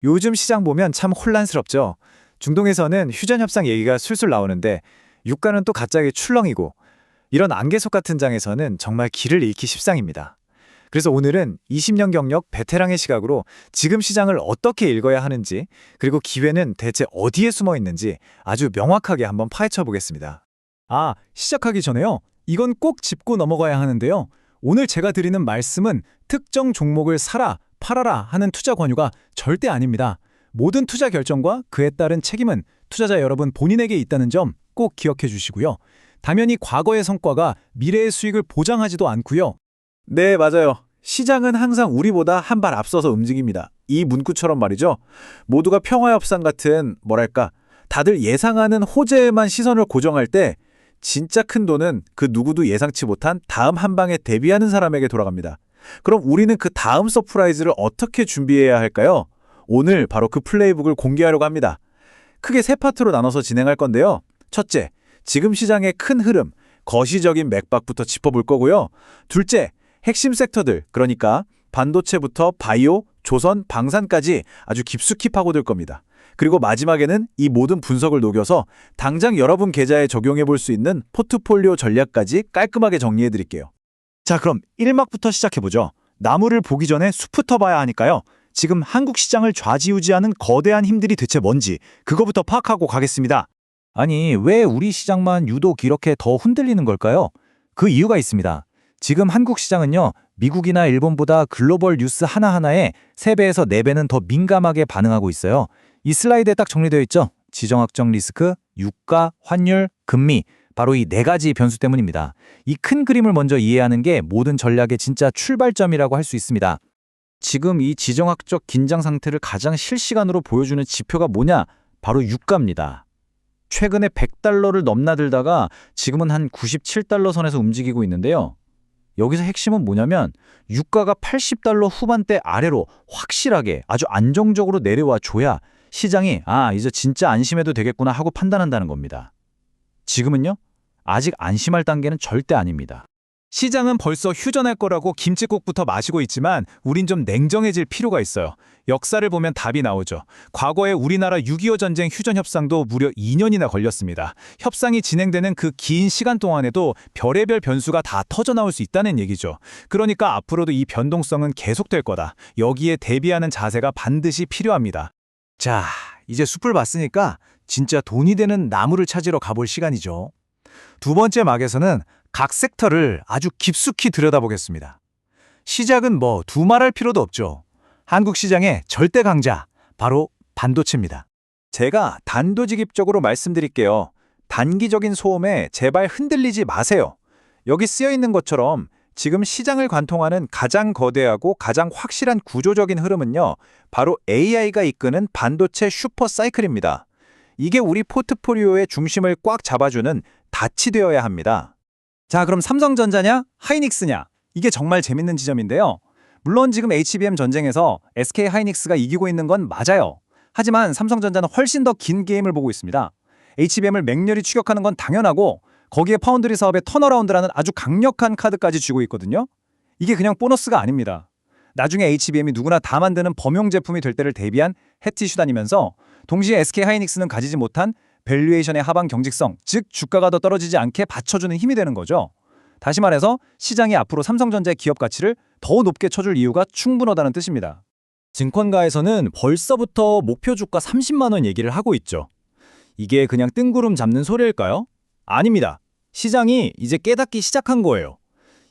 요즘 시장 보면 참 혼란스럽죠. 중동에서는 휴전 협상 얘기가 술술 나오는데 유가는 또 갑자기 출렁이고 이런 안개속 같은 장에서는 정말 길을 잃기 십상입니다. 그래서 오늘은 20년 경력 베테랑의 시각으로 지금 시장을 어떻게 읽어야 하는지 그리고 기회는 대체 어디에 숨어 있는지 아주 명확하게 한번 파헤쳐 보겠습니다. 시작하기 전에요. 이건 꼭 짚고 넘어가야 하는데요. 오늘 제가 드리는 말씀은 특정 종목을 사라, 팔아라 하는 투자 권유가 절대 아닙니다. 모든 투자 결정과 그에 따른 책임은 투자자 여러분 본인에게 있다는 점 꼭 기억해 주시고요. 당연히 과거의 성과가 미래의 수익을 보장하지도 않고요. 네, 맞아요. 시장은 항상 우리보다 한 발 앞서서 움직입니다. 이 문구처럼 말이죠. 모두가 평화협상 같은 다들 예상하는 호재에만 시선을 고정할 때 진짜 큰 돈은 그 누구도 예상치 못한 다음 한 방에 대비하는 사람에게 돌아갑니다. 그럼 우리는 그 다음 서프라이즈를 어떻게 준비해야 할까요? 오늘 바로 그 플레이북을 공개하려고 합니다. 크게 세 파트로 나눠서 진행할 건데요. 첫째, 지금 시장의 큰 흐름, 거시적인 맥박부터 짚어볼 거고요. 둘째, 핵심 섹터들, 그러니까 반도체부터 바이오, 조선, 방산까지 아주 깊숙이 파고들 겁니다. 그리고 마지막에는 이 모든 분석을 녹여서 당장 여러분 계좌에 적용해 볼 수 있는 포트폴리오 전략까지 깔끔하게 정리해 드릴게요. 자, 그럼 1막부터 시작해보죠. 나무를 보기 전에 숲부터 봐야 하니까요. 지금 한국 시장을 좌지우지하는 거대한 힘들이 대체 뭔지 그거부터 파악하고 가겠습니다. 아니, 왜 우리 시장만 유독 이렇게 더 흔들리는 걸까요? 그 이유가 있습니다. 지금 한국 시장은요, 미국이나 일본보다 글로벌 뉴스 하나하나에 3배에서 4배는 더 민감하게 반응하고 있어요. 이 슬라이드에 딱 정리되어 있죠? 지정학적 리스크, 유가, 환율, 금리, 바로 이 4가지 변수 때문입니다. 이 큰 그림을 먼저 이해하는 게 모든 전략의 진짜 출발점이라고 할 수 있습니다. 지금 이 지정학적 긴장 상태를 가장 실시간으로 보여주는 지표가 뭐냐? 바로 유가입니다. 최근에 100달러를 넘나들다가 지금은 한 97달러 선에서 움직이고 있는데요. 여기서 핵심은 뭐냐면 유가가 80달러 후반대 아래로 확실하게 아주 안정적으로 내려와 줘야 시장이 이제 진짜 안심해도 되겠구나 하고 판단한다는 겁니다. 지금은요? 아직 안심할 단계는 절대 아닙니다. 시장은 벌써 휴전할 거라고 김칫국부터 마시고 있지만 우린 좀 냉정해질 필요가 있어요. 역사를 보면 답이 나오죠. 과거에 우리나라 6.25 전쟁 휴전 협상도 무려 2년이나 걸렸습니다. 협상이 진행되는 그 긴 시간 동안에도 별의별 변수가 다 터져나올 수 있다는 얘기죠. 그러니까 앞으로도 이 변동성은 계속될 거다. 여기에 대비하는 자세가 반드시 필요합니다. 자, 이제 숲을 봤으니까 진짜 돈이 되는 나무를 찾으러 가볼 시간이죠. 두 번째 막에서는 각 섹터를 아주 깊숙이 들여다보겠습니다. 시작은 두말할 필요도 없죠. 한국 시장의 절대 강자, 바로 반도체입니다. 제가 단도직입적으로 말씀드릴게요. 단기적인 소음에 제발 흔들리지 마세요. 여기 쓰여 있는 것처럼 지금 시장을 관통하는 가장 거대하고 가장 확실한 구조적인 흐름은요, 바로 AI가 이끄는 반도체 슈퍼 사이클입니다. 이게 우리 포트폴리오의 중심을 꽉 잡아주는 닻이 되어야 합니다. 자, 그럼 삼성전자냐, 하이닉스냐? 이게 정말 재밌는 지점인데요. 물론 지금 HBM 전쟁에서 SK 하이닉스가 이기고 있는 건 맞아요. 하지만 삼성전자는 훨씬 더 긴 게임을 보고 있습니다. HBM을 맹렬히 추격하는 건 당연하고 거기에 파운드리 사업의 턴어라운드라는 아주 강력한 카드까지 쥐고 있거든요. 이게 그냥 보너스가 아닙니다. 나중에 HBM이 누구나 다 만드는 범용 제품이 될 때를 대비한 해티 수단이면서 동시에 SK 하이닉스는 가지지 못한 밸류에이션의 하방 경직성, 즉 주가가 더 떨어지지 않게 받쳐주는 힘이 되는 거죠. 다시 말해서 시장이 앞으로 삼성전자의 기업 가치를 더 높게 쳐줄 이유가 충분하다는 뜻입니다. 증권가에서는 벌써부터 목표 주가 30만 원 얘기를 하고 있죠. 이게 그냥 뜬구름 잡는 소리일까요? 아닙니다. 시장이 이제 깨닫기 시작한 거예요.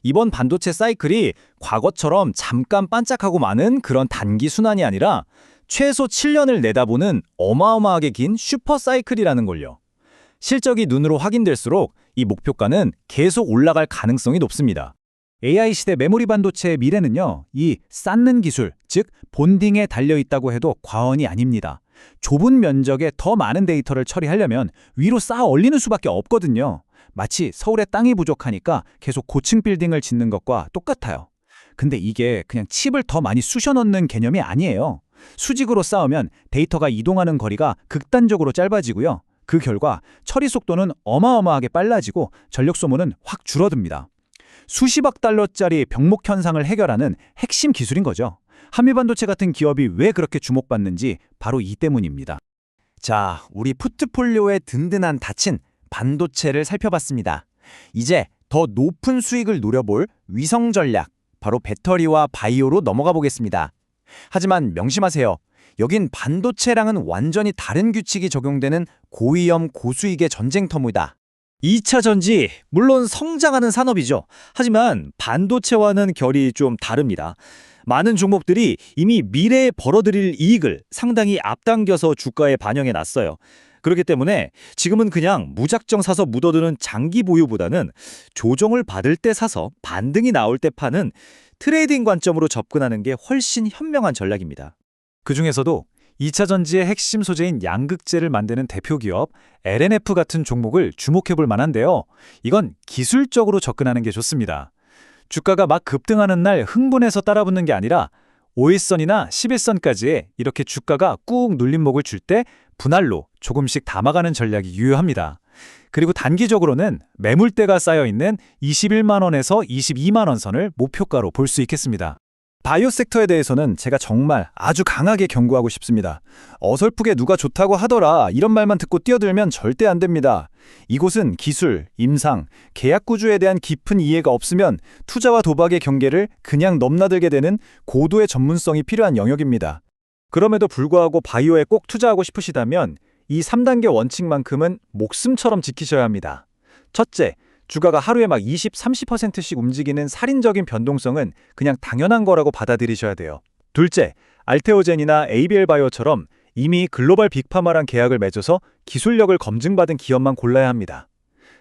이번 반도체 사이클이 과거처럼 잠깐 반짝하고 마는 그런 단기 순환이 아니라 최소 7년을 내다보는 어마어마하게 긴 슈퍼 사이클이라는 걸요. 실적이 눈으로 확인될수록 이 목표가는 계속 올라갈 가능성이 높습니다. AI 시대 메모리 반도체의 미래는요, 이 쌓는 기술, 즉 본딩에 달려있다고 해도 과언이 아닙니다. 좁은 면적에 더 많은 데이터를 처리하려면 위로 쌓아 올리는 수밖에 없거든요. 마치 서울에 땅이 부족하니까 계속 고층 빌딩을 짓는 것과 똑같아요. 근데 이게 그냥 칩을 더 많이 쑤셔 넣는 개념이 아니에요. 수직으로 쌓으면 데이터가 이동하는 거리가 극단적으로 짧아지고요. 그 결과 처리 속도는 어마어마하게 빨라지고 전력 소모는 확 줄어듭니다. 수십억 달러짜리 병목 현상을 해결하는 핵심 기술인 거죠. 한미반도체 같은 기업이 왜 그렇게 주목받는지 바로 이 때문입니다. 자, 우리 포트폴리오의 든든한 닫힌 반도체를 살펴봤습니다. 이제 더 높은 수익을 노려볼 위성 전략, 바로 배터리와 바이오로 넘어가 보겠습니다. 하지만 명심하세요. 여긴 반도체랑은 완전히 다른 규칙이 적용되는 고위험 고수익의 전쟁터입니다. 2차 전지, 물론 성장하는 산업이죠. 하지만 반도체와는 결이 좀 다릅니다. 많은 종목들이 이미 미래에 벌어들일 이익을 상당히 앞당겨서 주가에 반영해 놨어요. 그렇기 때문에 지금은 그냥 무작정 사서 묻어두는 장기 보유보다는 조정을 받을 때 사서 반등이 나올 때 파는 트레이딩 관점으로 접근하는 게 훨씬 현명한 전략입니다. 그중에서도 2차 전지의 핵심 소재인 양극재를 만드는 대표 기업 LNF 같은 종목을 주목해 볼 만한데요. 이건 기술적으로 접근하는 게 좋습니다. 주가가 막 급등하는 날 흥분해서 따라붙는 게 아니라 5일선이나 10일선까지의 이렇게 주가가 꾹 눌림목을 줄 때 분할로 조금씩 담아가는 전략이 유효합니다. 그리고 단기적으로는 매물대가 쌓여있는 21만 원에서 22만 원 선을 목표가로 볼 수 있겠습니다. 바이오 섹터에 대해서는 제가 정말 아주 강하게 경고하고 싶습니다. 어설프게 누가 좋다고 하더라 이런 말만 듣고 뛰어들면 절대 안 됩니다. 이곳은 기술, 임상, 계약 구조에 대한 깊은 이해가 없으면 투자와 도박의 경계를 그냥 넘나들게 되는 고도의 전문성이 필요한 영역입니다. 그럼에도 불구하고 바이오에 꼭 투자하고 싶으시다면 이 3단계 원칙만큼은 목숨처럼 지키셔야 합니다. 첫째, 주가가 하루에 막 20, 30%씩 움직이는 살인적인 변동성은 그냥 당연한 거라고 받아들이셔야 돼요. 둘째, 알테오젠이나 ABL 바이오처럼 이미 글로벌 빅파마랑 계약을 맺어서 기술력을 검증받은 기업만 골라야 합니다.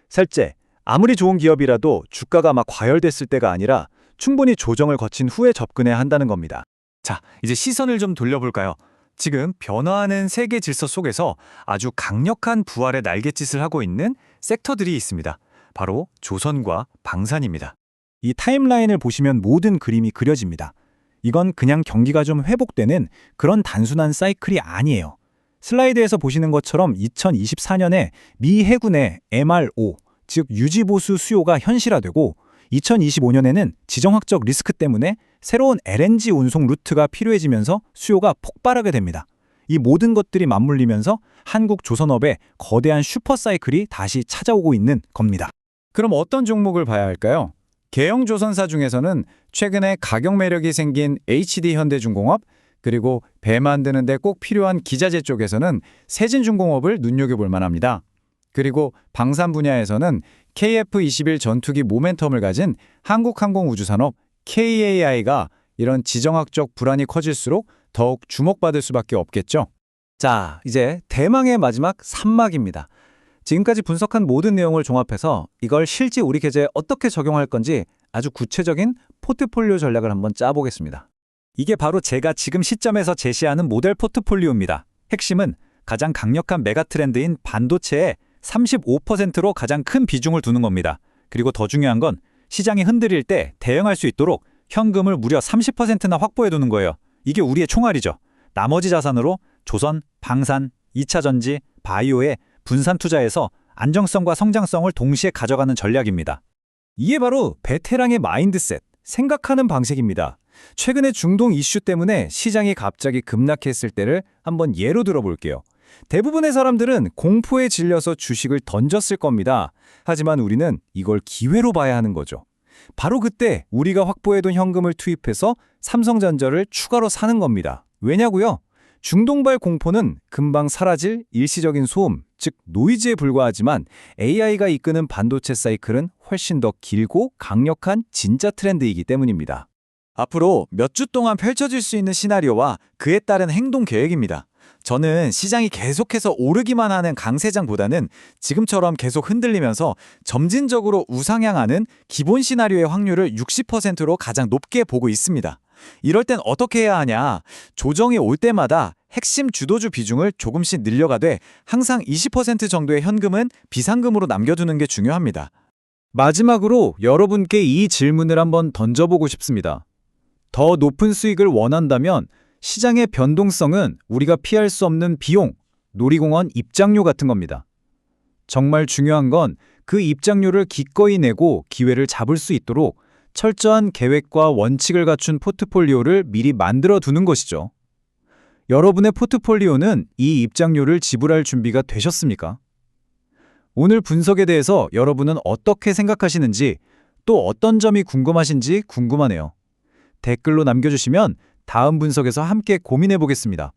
셋째, 아무리 좋은 기업이라도 주가가 막 과열됐을 때가 아니라 충분히 조정을 거친 후에 접근해야 한다는 겁니다. 자, 이제 시선을 좀 돌려볼까요? 지금 변화하는 세계 질서 속에서 아주 강력한 부활의 날갯짓을 하고 있는 섹터들이 있습니다. 바로 조선과 방산입니다. 이 타임라인을 보시면 모든 그림이 그려집니다. 이건 그냥 경기가 좀 회복되는 그런 단순한 사이클이 아니에요. 슬라이드에서 보시는 것처럼 2024년에 미 해군의 MRO, 즉 유지보수 수요가 현실화되고 2025년에는 지정학적 리스크 때문에 새로운 LNG 운송 루트가 필요해지면서 수요가 폭발하게 됩니다. 이 모든 것들이 맞물리면서 한국 조선업의 거대한 슈퍼사이클이 다시 찾아오고 있는 겁니다. 그럼 어떤 종목을 봐야 할까요? 계형 조선사 중에서는 최근에 가격 매력이 생긴 HD현대중공업, 그리고 배 만드는 데 꼭 필요한 기자재 쪽에서는 세진중공업을 눈여겨볼 만합니다. 그리고 방산 분야에서는 KF-21 전투기 모멘텀을 가진 한국항공우주산업 KAI가 이런 지정학적 불안이 커질수록 더욱 주목받을 수밖에 없겠죠. 자, 이제 대망의 마지막 3막입니다. 지금까지 분석한 모든 내용을 종합해서 이걸 실제 우리 계좌에 어떻게 적용할 건지 아주 구체적인 포트폴리오 전략을 한번 짜보겠습니다. 이게 바로 제가 지금 시점에서 제시하는 모델 포트폴리오입니다. 핵심은 가장 강력한 메가 트렌드인 반도체에 35%로 가장 큰 비중을 두는 겁니다. 그리고 더 중요한 건 시장이 흔들릴 때 대응할 수 있도록 현금을 무려 30%나 확보해 두는 거예요. 이게 우리의 총알이죠. 나머지 자산으로 조선, 방산, 2차 전지, 바이오에 분산 투자해서 안정성과 성장성을 동시에 가져가는 전략입니다. 이게 바로 베테랑의 마인드셋, 생각하는 방식입니다. 최근에 중동 이슈 때문에 시장이 갑자기 급락했을 때를 한번 예로 들어볼게요. 대부분의 사람들은 공포에 질려서 주식을 던졌을 겁니다. 하지만 우리는 이걸 기회로 봐야 하는 거죠. 바로 그때 우리가 확보해둔 현금을 투입해서 삼성전자를 추가로 사는 겁니다. 왜냐고요? 중동발 공포는 금방 사라질 일시적인 소음, 즉 노이즈에 불과하지만 AI가 이끄는 반도체 사이클은 훨씬 더 길고 강력한 진짜 트렌드이기 때문입니다. 앞으로 몇 주 동안 펼쳐질 수 있는 시나리오와 그에 따른 행동 계획입니다. 저는 시장이 계속해서 오르기만 하는 강세장보다는 지금처럼 계속 흔들리면서 점진적으로 우상향하는 기본 시나리오의 확률을 60%로 가장 높게 보고 있습니다. 이럴 땐 어떻게 해야 하냐? 조정이 올 때마다 핵심 주도주 비중을 조금씩 늘려가되 항상 20% 정도의 현금은 비상금으로 남겨두는 게 중요합니다. 마지막으로 여러분께 이 질문을 한번 던져보고 싶습니다. 더 높은 수익을 원한다면 시장의 변동성은 우리가 피할 수 없는 비용, 놀이공원 입장료 같은 겁니다. 정말 중요한 건 그 입장료를 기꺼이 내고 기회를 잡을 수 있도록 철저한 계획과 원칙을 갖춘 포트폴리오를 미리 만들어 두는 것이죠. 여러분의 포트폴리오는 이 입장료를 지불할 준비가 되셨습니까? 오늘 분석에 대해서 여러분은 어떻게 생각하시는지, 또 어떤 점이 궁금하신지 궁금하네요. 댓글로 남겨주시면 다음 분석에서 함께 고민해 보겠습니다.